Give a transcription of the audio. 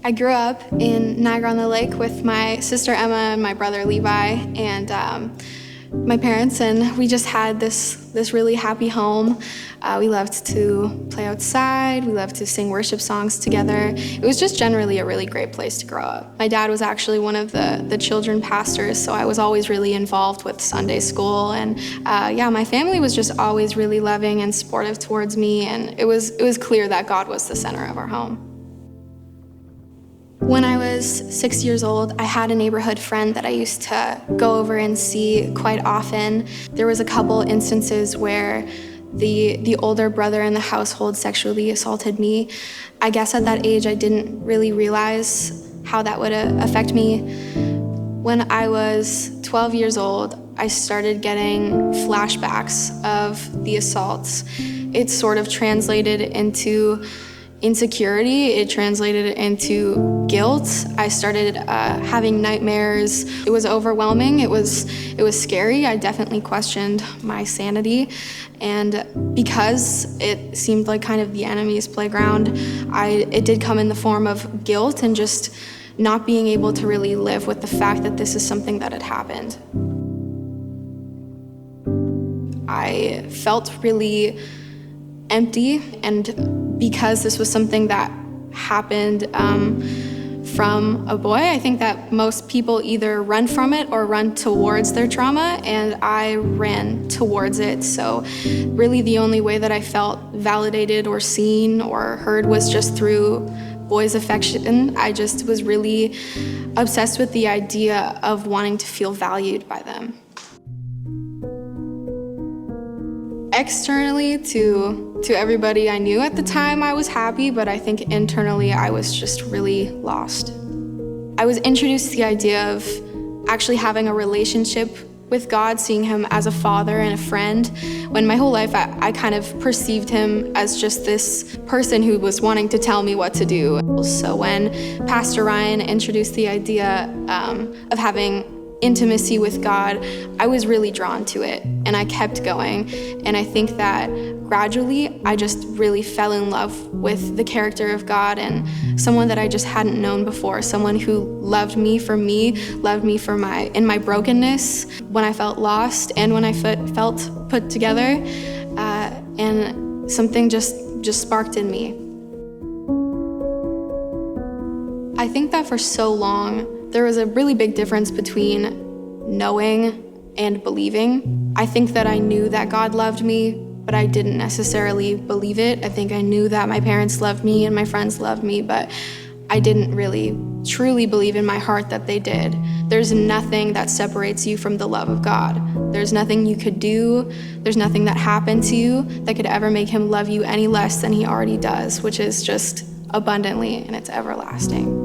I grew up in Niagara-on-the-Lake with my sister Emma and my brother Levi and my parents, and we just had this really happy home. We loved to play outside, we loved to sing worship songs together. It was just generally a really great place to grow up. My dad was actually one of the children pastors, so I was always really involved with Sunday school, and my family was just always really loving and supportive towards me, and it was clear that God was the center of our home. When I was 6 years old, I had a neighborhood friend that I used to go over and see quite often. There was a couple instances where the older brother in the household sexually assaulted me. I guess at that age, I didn't really realize how that would affect me. When I was 12 years old, I started getting flashbacks of the assaults. It sort of translated into insecurity, it translated into guilt. I started having nightmares. It was overwhelming, it was scary. I definitely questioned my sanity. And because it seemed like kind of the enemy's playground, it did come in the form of guilt and just not being able to really live with the fact that this is something that had happened. I felt really empty, and because this was something that happened from a boy, I think that most people either run from it or run towards their trauma, and I ran towards it. So really the only way that I felt validated or seen or heard was just through boys' affection. I just was really obsessed with the idea of wanting to feel valued by them. Externally to everybody I knew at the time, I was happy, but I think internally I was just really lost. I was introduced to the idea of actually having a relationship with God, seeing him as a father and a friend, when my whole life I kind of perceived him as just this person who was wanting to tell me what to do. So when Pastor Ryan introduced the idea of having intimacy with God, I was really drawn to it, and I kept going. And I think that gradually, I just really fell in love with the character of God and someone that I just hadn't known before, someone who loved me, loved me for in my brokenness, when I felt lost and when I felt put together, and something just sparked in me. I think that for so long, there was a really big difference between knowing and believing. I think that I knew that God loved me, but I didn't necessarily believe it. I think I knew that my parents loved me and my friends loved me, but I didn't really truly believe in my heart that they did. There's nothing that separates you from the love of God. There's nothing you could do, there's nothing that happened to you that could ever make him love you any less than he already does, which is just abundantly, and it's everlasting.